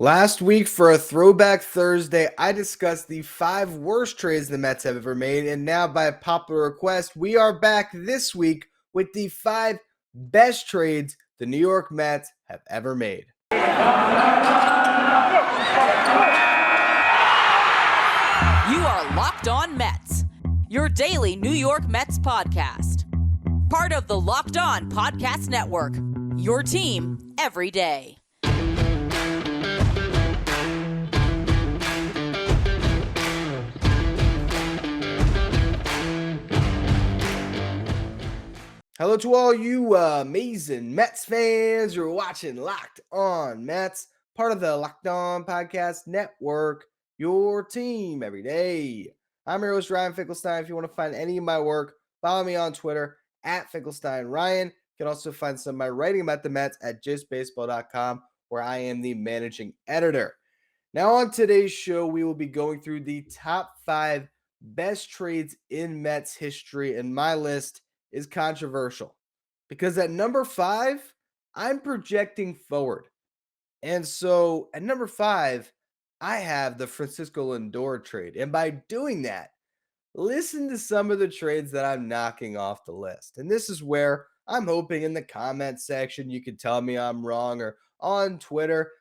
Last week for a Throwback Thursday, I discussed the 5 worst trades the Mets have ever made, and now by popular request, we are back this week with the 5 best trades the New York Mets have ever made. You are Locked On Mets, your daily New York Mets podcast. Part of the Locked On Podcast Network, your team every day. Hello to all you amazing Mets fans. You're watching Locked On Mets, part of the Locked On Podcast Network, your team every day. I'm your host, Ryan Finkelstein. If you want to find any of my work, follow me on Twitter at Finkelstein Ryan. You can also find some of my writing about the Mets at justbaseball.com, where I am the managing editor. Now, on today's show, we will be going through the top 5 best trades in Mets history, and my list is controversial because at number 5, I'm projecting forward. And so at number 5, I have the Francisco Lindor trade. And by doing that, listen to some of the trades that I'm knocking off the list. And this is where I'm hoping in the comment section you can tell me I'm wrong, or on Twitter,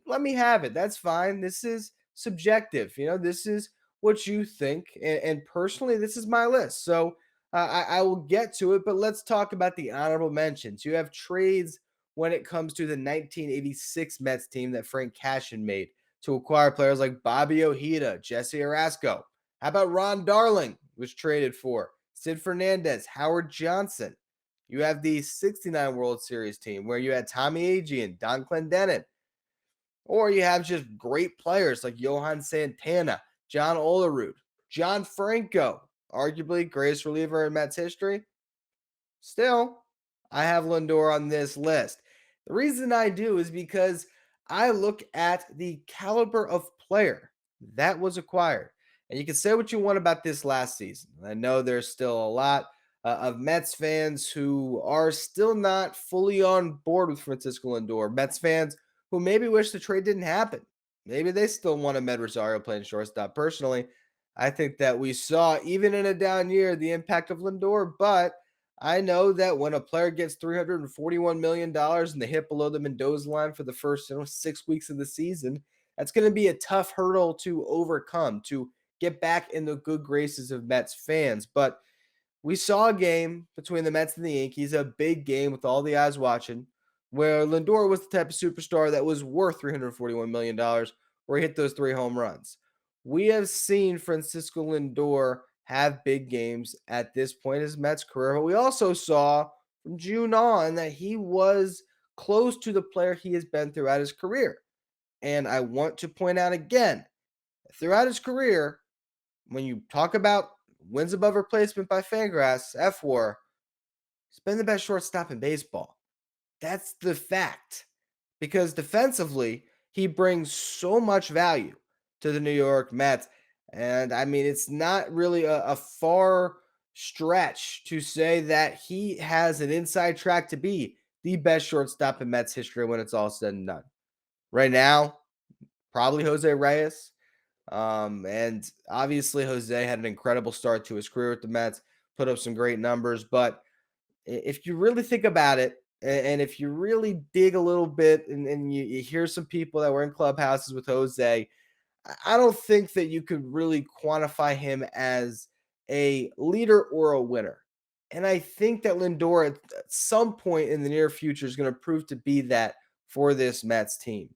let me have it. That's fine. This is subjective. This is what you think. And personally, this is my list. So I will get to it, but let's talk about the honorable mentions. You have trades when it comes to the 1986 Mets team that Frank Cashin made to acquire players like Bobby Ojeda, Jesse Orasco. How about Ron Darling was traded for? Sid Fernandez, Howard Johnson. You have the 69 World Series team where you had Tommy Agee, Don Clendenin. Or you have just great players like Johan Santana, John Olerud, John Franco, arguably greatest reliever in Mets history. Still, I have Lindor on this list. The reason I do is because I look at the caliber of player that was acquired. And you can say what you want about this last season. I know there's still a lot of Mets fans who are still not fully on board with Francisco Lindor. Mets fans who maybe wish the trade didn't happen. Maybe they still want a Med Rosario playing shortstop. Personally, I think that we saw, even in a down year, the impact of Lindor. But I know that when a player gets $341 million and they hit below the Mendoza line for the first 6 weeks of the season, that's going to be a tough hurdle to overcome, to get back in the good graces of Mets fans. But we saw a game between the Mets and the Yankees, a big game with all the eyes watching, where Lindor was the type of superstar that was worth $341 million, where he hit those 3 home runs. We have seen Francisco Lindor have big games at this point in his Mets career, but we also saw from June on that he was close to the player he has been throughout his career. And I want to point out again, throughout his career, when you talk about wins above replacement by Fangraphs, F-WAR, he's been the best shortstop in baseball. That's the fact. Because defensively, he brings so much value to the New York Mets. And I mean, it's not really a far stretch to say that he has an inside track to be the best shortstop in Mets history when it's all said and done. Right now, probably Jose Reyes. And obviously, Jose had an incredible start to his career with the Mets, put up some great numbers. But if you really think about it, and if you really dig a little bit and you hear some people that were in clubhouses with Jose, I don't think that you could really quantify him as a leader or a winner. And I think that Lindor at some point in the near future is going to prove to be that for this Mets team.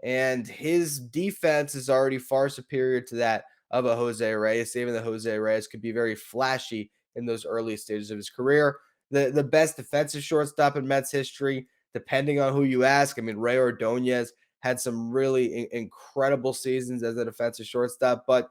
And his defense is already far superior to that of a Jose Reyes, even though Jose Reyes could be very flashy in those early stages of his career. The best defensive shortstop in Mets history, depending on who you ask. I mean, Ray Ordonez had some really incredible seasons as a defensive shortstop, but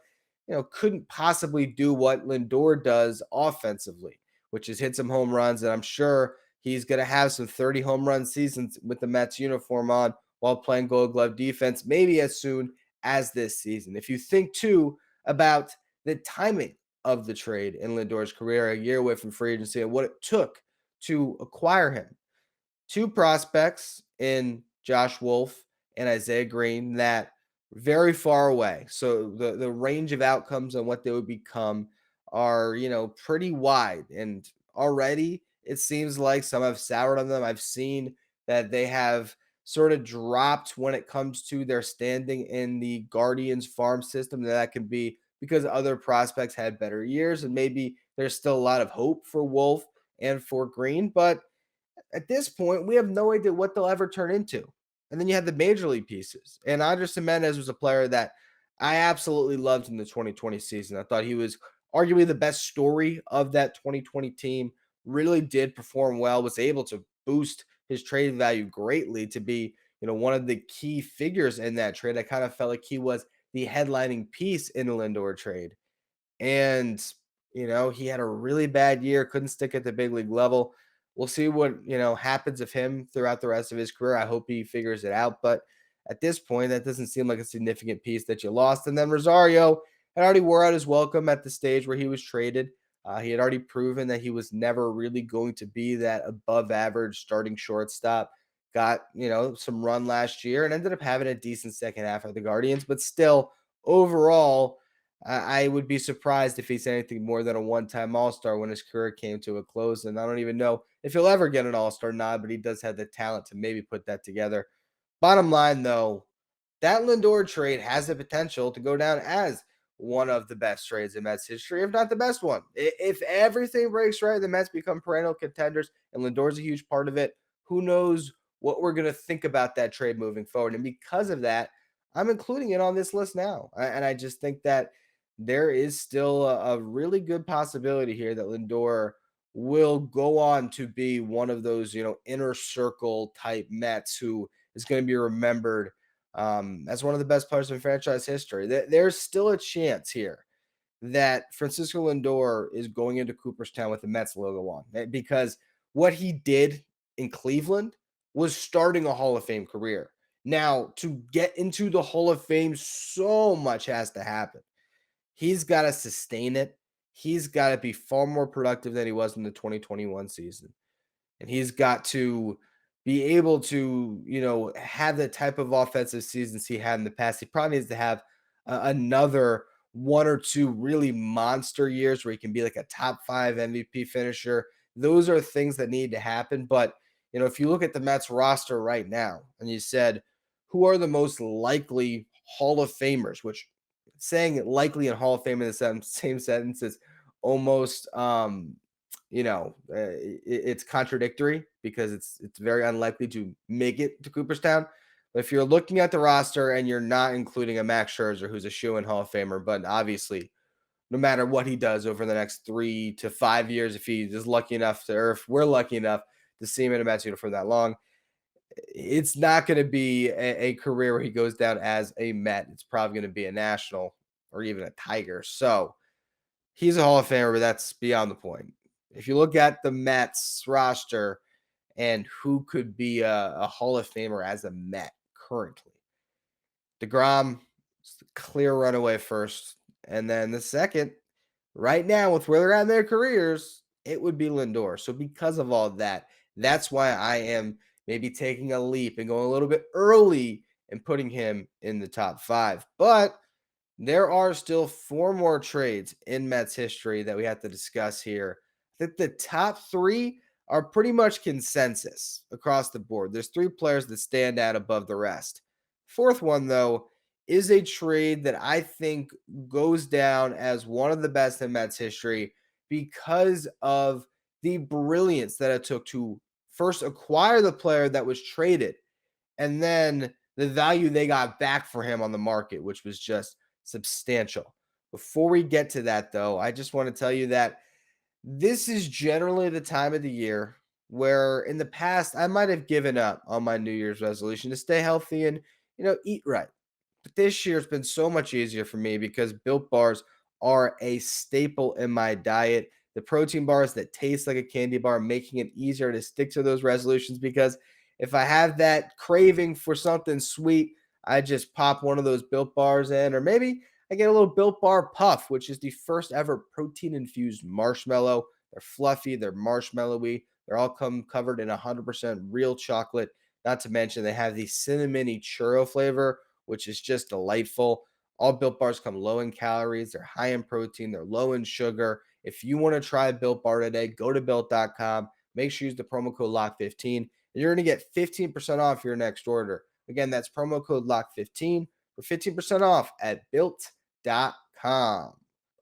couldn't possibly do what Lindor does offensively, which is hit some home runs. And I'm sure he's going to have some 30 home run seasons with the Mets uniform on while playing Gold Glove defense, maybe as soon as this season. If you think too about the timing of the trade in Lindor's career, a year away from free agency, and what it took to acquire him. 2 prospects in Josh Wolf and Isaiah Green that very far away. So the range of outcomes and what they would become are, pretty wide. And already it seems like some have soured on them. I've seen that they have sort of dropped when it comes to their standing in the Guardians farm system. That can be because other prospects had better years, and maybe there's still a lot of hope for Wolf and for Green. But at this point, we have no idea what they'll ever turn into. And then you have the major league pieces. And Andres Hernandez was a player that I absolutely loved in the 2020 season. I thought he was arguably the best story of that 2020 team. Really did perform well, was able to boost his trade value greatly to be, one of the key figures in that trade. I kind of felt like he was the headlining piece in the Lindor trade. And, he had a really bad year, couldn't stick at the big league level. We'll see what, happens of him throughout the rest of his career. I hope he figures it out. But at this point, that doesn't seem like a significant piece that you lost. And then Rosario had already wore out his welcome at the stage where he was traded. He had already proven that he was never really going to be that above average starting shortstop. Got, some run last year and ended up having a decent second half of the Guardians. But still, overall, I would be surprised if he's anything more than a one-time All-Star when his career came to a close. And I don't even know if he'll ever get an All-Star nod, but he does have the talent to maybe put that together. Bottom line, though, that Lindor trade has the potential to go down as one of the best trades in Mets history, if not the best one. If everything breaks right, the Mets become perennial contenders, and Lindor's a huge part of it. Who knows what we're going to think about that trade moving forward? And because of that, I'm including it on this list now. And I just think that there is still a really good possibility here that Lindor will go on to be one of those, inner circle type Mets who is going to be remembered as one of the best players in franchise history. There's still a chance here that Francisco Lindor is going into Cooperstown with the Mets logo on, because what he did in Cleveland was starting a Hall of Fame career. Now, to get into the Hall of Fame, so much has to happen. He's got to sustain it. He's got to be far more productive than he was in the 2021 season. And he's got to be able to, have the type of offensive seasons he had in the past. He probably needs to have another one or two really monster years where he can be like a top 5 MVP finisher. Those are things that need to happen. But, if you look at the Mets roster right now and you said, who are the most likely Hall of Famers, which saying it likely in Hall of Fame in the same sentence is almost, it's contradictory because it's very unlikely to make it to Cooperstown. But if you're looking at the roster and you're not including a Max Scherzer, who's a shoe-in Hall of Famer, but obviously, no matter what he does over the next 3 to 5 years, if he is lucky enough to, or if we're lucky enough to see him in a Mets uniform that long, it's not going to be a career where he goes down as a Met. It's probably going to be a National or even a Tiger. So he's a Hall of Famer, but that's beyond the point. If you look at the Mets roster and who could be a Hall of Famer as a Met currently, DeGrom, clear runaway first. And then the second, right now, with where they're at in their careers, it would be Lindor. So because of all that, that's why I am maybe taking a leap and going a little bit early and putting him in the top 5. But there are still 4 more trades in Mets history that we have to discuss here. I think the top 3 are pretty much consensus across the board. There's 3 players that stand out above the rest. Fourth one, though, is a trade that I think goes down as one of the best in Mets history because of the brilliance that it took to first acquire the player that was traded and then the value they got back for him on the market, which was just substantial. Before we get to that, though, I just want to tell you that this is generally the time of the year where in the past I might have given up on my New Year's resolution to stay healthy and, eat right. But this year it's been so much easier for me because Built Bars are a staple in my diet. The protein bars that taste like a candy bar, making it easier to stick to those resolutions because if I have that craving for something sweet, I just pop one of those Built Bars in, or maybe I get a little Built Bar Puff, which is the first ever protein-infused marshmallow. They're fluffy, they're marshmallowy, they're all covered in 100% real chocolate. Not to mention they have the cinnamony churro flavor, which is just delightful. All Built Bars come low in calories, they're high in protein, they're low in sugar. If you want to try a Built Bar today, go to built.com. Make sure you use the promo code LOCK15, and you're going to get 15% off your next order. Again, that's promo code LOCK15 for 15% off at built.com.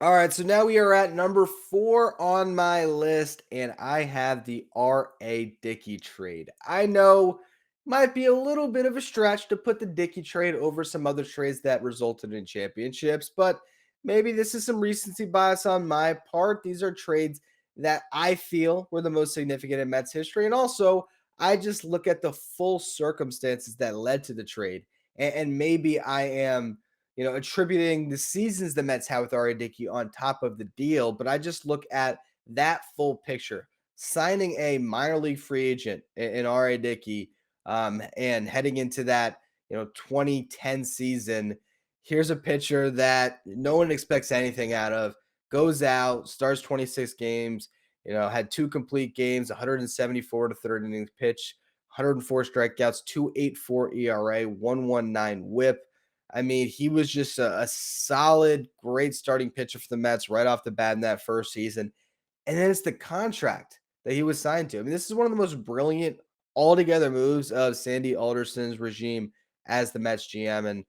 All right, so now we are at number 4 on my list, and I have the R.A. Dickey trade. I know might be a little bit of a stretch to put the Dickey trade over some other trades that resulted in championships, but maybe this is some recency bias on my part. These are trades that I feel were the most significant in Mets history, and also I just look at the full circumstances that led to the trade, and maybe I am attributing the seasons the Mets had with R.A. Dickey on top of the deal. But I just look at that full picture. Signing a minor league free agent in R.A. Dickey and heading into that 2010 season, here's a pitcher that no one expects anything out of, goes out, starts 26 games, had 2 complete games, 174 to third innings pitch, 104 strikeouts, 2.84 ERA, 1.19 WHIP. I mean, he was just a solid, great starting pitcher for the Mets right off the bat in that first season. And then it's the contract that he was signed to. I mean, this is one of the most brilliant altogether moves of Sandy Alderson's regime as the Mets GM, and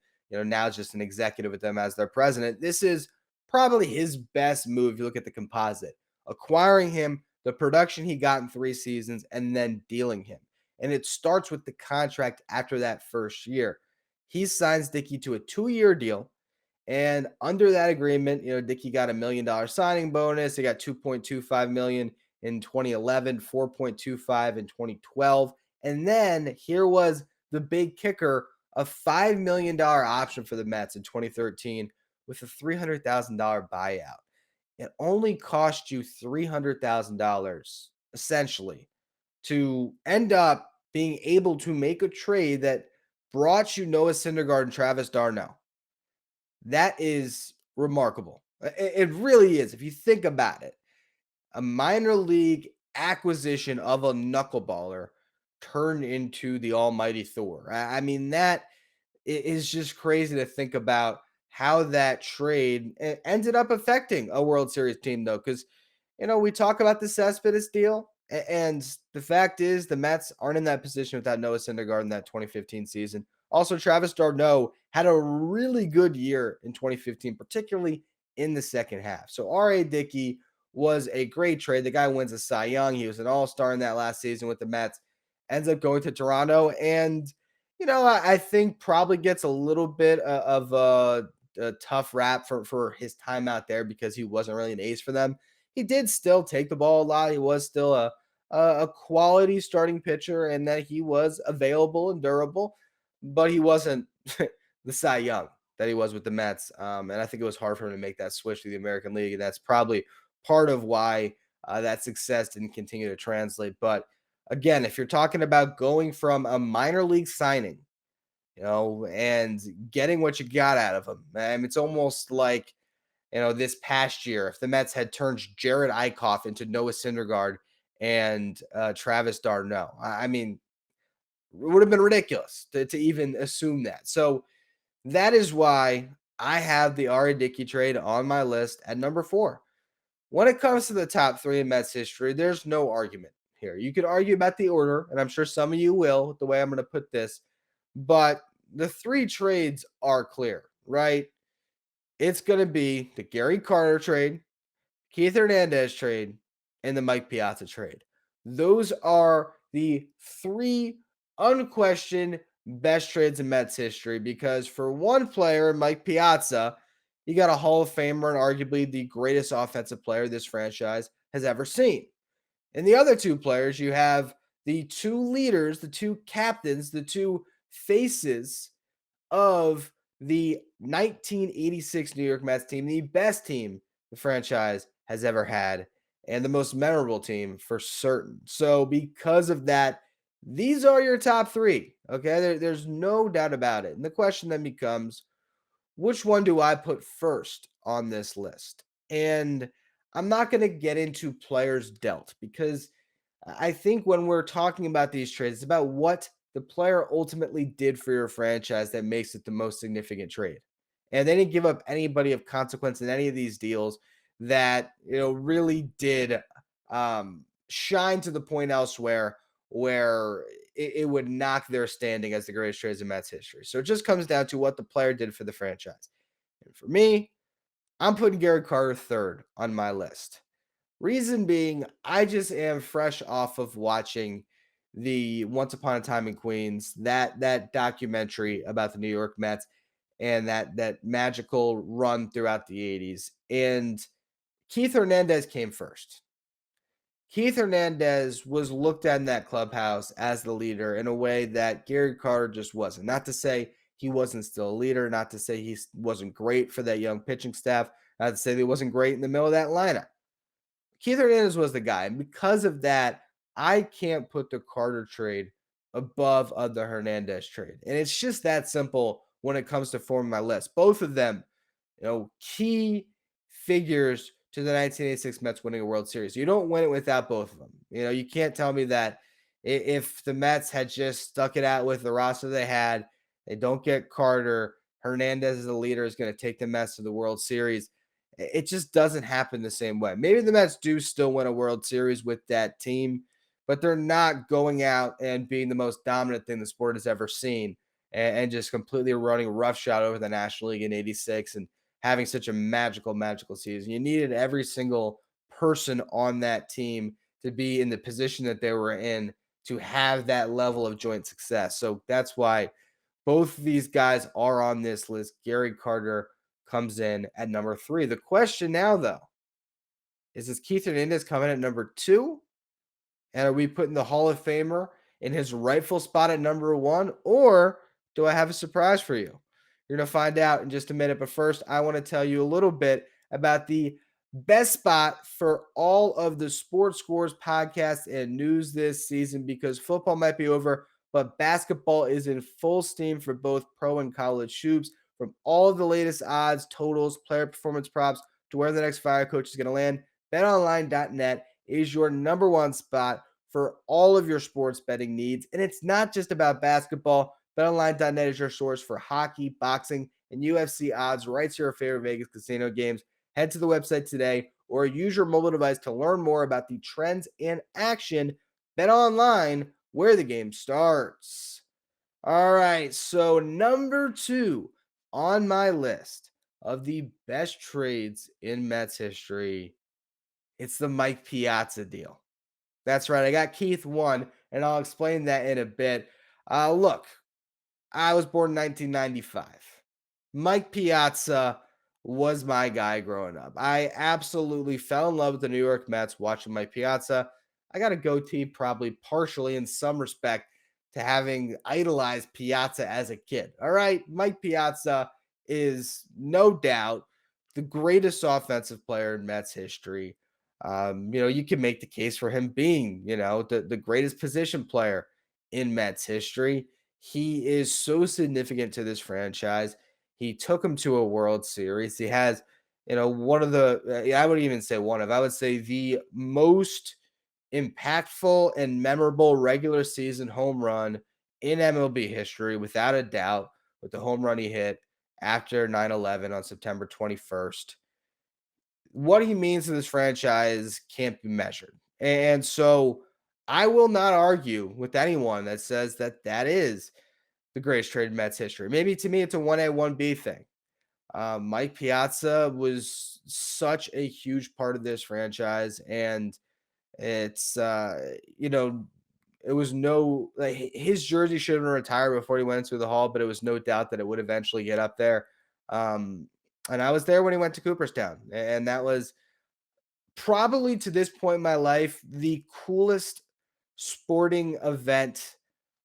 now just an executive with them as their president. This is probably his best move. You look at the composite, acquiring him, the production he got in 3 seasons, and then dealing him. And it starts with the contract after that first year. He signs Dickey to a 2-year deal. And under that agreement, Dickey got $1 million signing bonus. He got 2.25 million in 2011, 4.25 in 2012. And then here was the big kicker, a $5 million option for the Mets in 2013 with a $300,000 buyout. It only cost you $300,000 essentially to end up being able to make a trade that brought you Noah Syndergaard and Travis d'Arnaud. That is remarkable. It really is. If you think about it, a minor league acquisition of a knuckleballer turned into the almighty Thor. I mean, that is just crazy to think about how that trade ended up affecting a World Series team, though, because we talk about the Cespedes deal, and the fact is the Mets aren't in that position without Noah Syndergaard in that 2015 season. Also, Travis d'Arnaud had a really good year in 2015, particularly in the second half. So R.A. Dickey was a great trade. The guy wins a Cy Young. He was an all-star in that last season with the Mets, ends up going to Toronto, and I think probably gets a little bit of a tough rap for his time out there because he wasn't really an ace for them. He did still take the ball a lot. He was still a quality starting pitcher, and that he was available and durable, but he wasn't the Cy Young that he was with the Mets. And I think it was hard for him to make that switch to the American League, and that's probably part of why that success didn't continue to translate. But again, if you're talking about going from a minor league signing, and getting what you got out of him, it's almost like this past year, if the Mets had turned Jared Eichhoff into Noah Syndergaard and Travis d'Arnaud, I mean, it would have been ridiculous to even assume that. So that is why I have the R.A. Dickey trade on my list at number 4. When it comes to the top 3 in Mets history, there's no argument here. You could argue about the order, and I'm sure some of you will with the way I'm going to put this, but the 3 trades are clear, right? It's going to be the Gary Carter trade, Keith Hernandez trade, and the Mike Piazza trade. Those are the 3 unquestioned best trades in Mets history, because for one player, Mike Piazza, you got a Hall of Famer and arguably the greatest offensive player this franchise has ever seen. And the other 2 players, you have the 2 leaders, the 2 captains, the 2 faces of the 1986 New York Mets team, the best team the franchise has ever had, and the most memorable team for certain. So because of that, these are your top 3. Okay, there's no doubt about it. And the question then becomes, which one do I put first on this list? And I'm not going to get into players dealt, because I think when we're talking about these trades, it's about what the player ultimately did for your franchise that makes it the most significant trade. And they didn't give up anybody of consequence in any of these deals that really did shine to the point elsewhere where it would knock their standing as the greatest trades in Mets history. So it just comes down to what the player did for the franchise. And for me, I'm putting Gary Carter third on my list. Reason being, I just am fresh off of watching the Once Upon a Time in Queens, that documentary about the New York Mets and that magical run throughout the 80s. And Keith Hernandez came first. Keith Hernandez was looked at in that clubhouse as the leader in a way that Gary Carter just wasn't. Not to say he wasn't still a leader, not to say he wasn't great for that young pitching staff, not to say that he wasn't great in the middle of that lineup. Keith Hernandez was the guy. And because of that, I can't put the Carter trade above the Hernandez trade. And it's just that simple when it comes to forming my list. Both of them, key figures to the 1986 Mets winning a World Series. You don't win it without both of them. You can't tell me that if the Mets had just stuck it out with the roster they had, they don't get Carter, Hernandez as the leader is going to take the Mets to the World Series. It just doesn't happen the same way. Maybe the Mets do still win a World Series with that team, but they're not going out and being the most dominant thing the sport has ever seen and just completely running roughshod over the National League in 86 and having such a magical season. You needed every single person on that team to be in the position that they were in to have that level of joint success. So that's why both of these guys are on this list. Gary Carter comes in at number 3. The question now, though, is Keith Hernandez coming at number 2? And are we putting the Hall of Famer in his rightful spot at number 1? Or do I have a surprise for you? You're going to find out in just a minute. But first, I want to tell you a little bit about the best spot for all of the Sports Scores podcasts and news this season, because football might be over, but basketball is in full steam for both pro and college hoops. From all of the latest odds, totals, player performance props to where the next fire coach is going to land, betonline.net is your number one spot for all of your sports betting needs. And it's not just about basketball. BetOnline.net is your source for hockey, boxing, and UFC odds right to your favorite Vegas casino games. Head to the website today or use your mobile device to learn more about the trends and action. BetOnline, where the game starts. All right, so number 2 on my list of the best trades in Mets history, it's the Mike Piazza deal. That's right. I got Keith 1, and I'll explain that in a bit. Look, I was born in 1995. Mike Piazza was my guy growing up. I absolutely fell in love with the New York Mets watching Mike Piazza. I got a goatee probably partially in some respect to having idolized Piazza as a kid. All right, Mike Piazza is no doubt the greatest offensive player in Mets history. You can make the case for him being, the greatest position player in Mets history. He is so significant to this franchise. He took him to a World Series. He has, one of the, I wouldn't even say one of, I would say the most impactful and memorable regular season home run in MLB history, without a doubt, with the home run he hit after 9/11 on September 21st. What he means to this franchise can't be measured. And so I will not argue with anyone that says that that is the greatest trade in Mets history. Maybe to me, it's a 1A, 1B thing. Mike Piazza was such a huge part of this franchise. And it's, it was no, like, his jersey should have been retired before he went through the Hall, but it was no doubt that it would eventually get up there. And I was there when he went to Cooperstown, and that was probably to this point in my life the coolest sporting event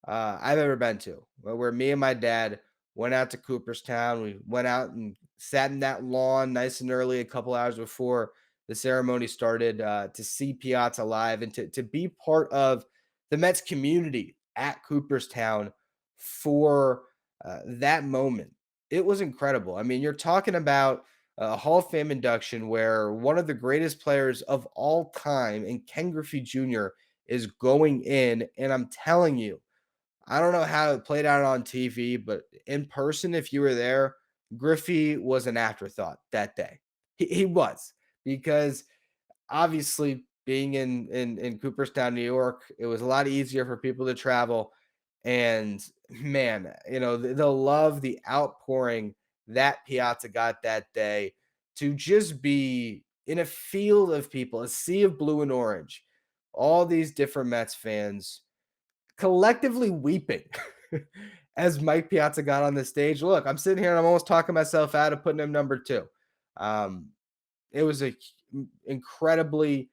I've ever been to, where me and my dad went out to Cooperstown. We went out and sat in that lawn nice and early, a couple hours before the ceremony started, to see Piazza live and to be part of the Mets community at Cooperstown for that moment. It was incredible. I mean, you're talking about a Hall of Fame induction where one of the greatest players of all time, and Ken Griffey Jr., is going in. And I'm telling you, I don't know how it played out on TV, but in person, if you were there, Griffey was an afterthought that day. He was, because obviously being in Cooperstown, New York, it was a lot easier for people to travel. And man, the love, the outpouring that Piazza got that day, to just be in a field of people, a sea of blue and orange, all these different Mets fans collectively weeping as Mike Piazza got on the stage. Look, I'm sitting here and I'm almost talking myself out of putting him number two. Um, it was a incredibly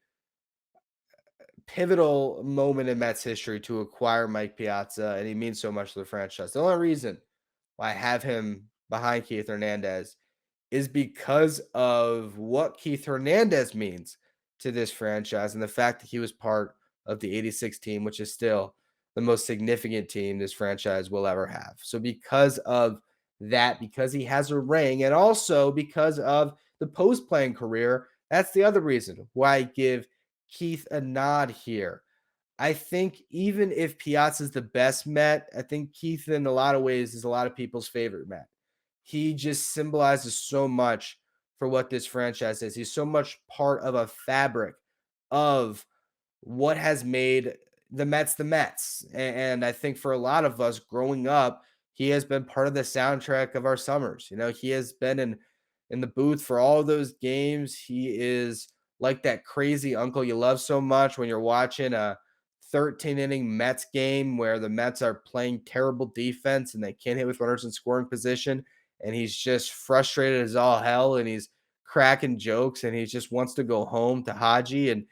pivotal moment in Mets history to acquire Mike Piazza, and he means so much to the franchise. The only reason why I have him behind Keith Hernandez is because of what Keith Hernandez means to this franchise and the fact that he was part of the 86 team, which is still the most significant team this franchise will ever have. So, because of that, because he has a ring, and also because of the post playing career, that's the other reason why I give Keith a nod here. I think even if Piazza's the best Met, I think Keith, in a lot of ways, is a lot of people's favorite Met. He just symbolizes so much for what this franchise is. He's so much part of a fabric of what has made the Mets the Mets. And I think for a lot of us growing up, he has been part of the soundtrack of our summers. He has been in the booth for all those games. He is like that crazy uncle you love so much when you're watching a 13 inning Mets game where the Mets are playing terrible defense and they can't hit with runners in scoring position. And he's just frustrated as all hell, and he's cracking jokes, and he just wants to go home to Haji. And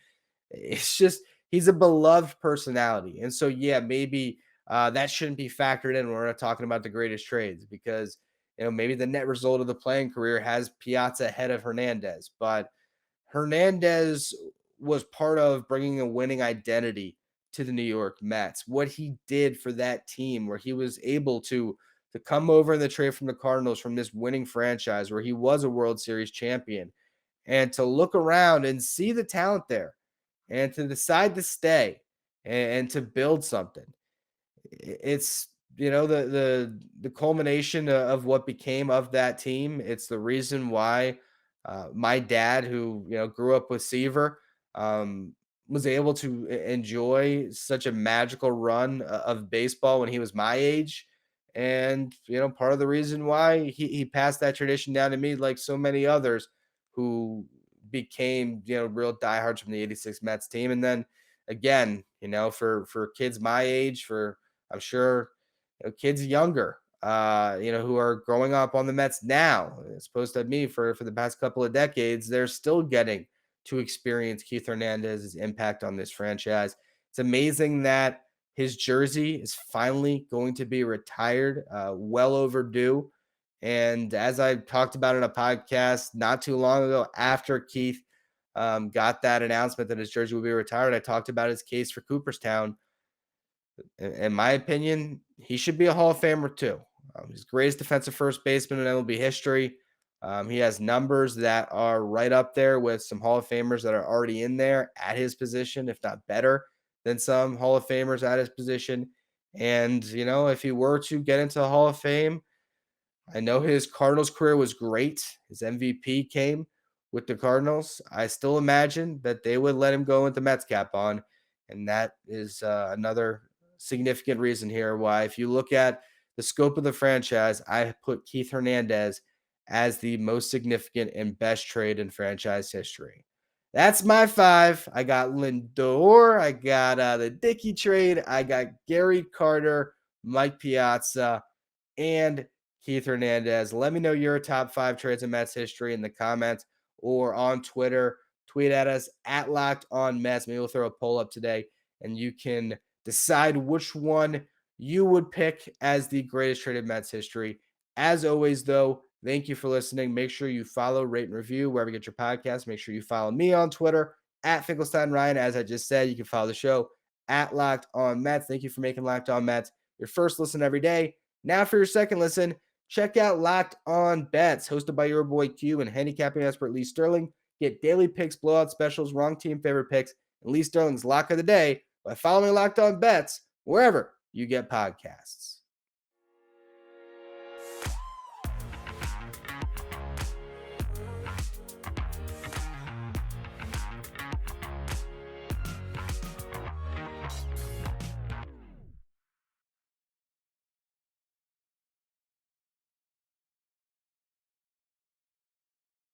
it's just, he's a beloved personality. And so, yeah, maybe that shouldn't be factored in when we're not talking about the greatest trades, because, maybe the net result of the playing career has Piazza ahead of Hernandez. But Hernandez was part of bringing a winning identity to the New York Mets. What he did for that team, where he was able to come over in the trade from the Cardinals, from this winning franchise where he was a World Series champion, and to look around and see the talent there, and to decide to stay and to build something. It's, the culmination of what became of that team. It's the reason why my dad, who grew up with Seaver, um, was able to enjoy such a magical run of baseball when he was my age. And part of the reason why he passed that tradition down to me, like so many others who became real diehards from the 86 Mets team. And then again, for kids my age, for, I'm sure, kids younger, who are growing up on the Mets now, as opposed to me for the past couple of decades, they're still getting to experience Keith Hernandez's impact on this franchise. It's amazing that his jersey is finally going to be retired, well overdue. And as I talked about in a podcast not too long ago, after Keith got that announcement that his jersey would be retired, I talked about his case for Cooperstown. In my opinion, he should be a Hall of Famer too. He's the greatest defensive first baseman in MLB history. He has numbers that are right up there with some Hall of Famers that are already in there at his position, if not better than some Hall of Famers at his position. And, if he were to get into the Hall of Fame, I know his Cardinals career was great. His MVP came with the Cardinals. I still imagine that they would let him go with the Mets cap on. And that is another significant reason here why, if you look at the scope of the franchise, I put Keith Hernandez as the most significant and best trade in franchise history. That's my five. I got Lindor. I got the Dickey trade. I got Gary Carter, Mike Piazza, and Keith Hernandez. Let me know your top five trades in Mets history in the comments or on Twitter. Tweet at us at Locked On Mets. Maybe we'll throw a poll up today, and you can decide which one you would pick as the greatest trade in Mets history. As always, though, thank you for listening. Make sure you follow, rate, and review wherever you get your podcast. Make sure you follow me on Twitter at Finkelstein Ryan. As I just said, you can follow the show at Locked On Mets. Thank you for making Locked On Mets your first listen every day. Now for your second listen, check out Locked On Bets, hosted by your boy Q and handicapping expert Lee Sterling. Get daily picks, blowout specials, wrong team favorite picks, and Lee Sterling's lock of the day by following Locked On Bets wherever you get podcasts.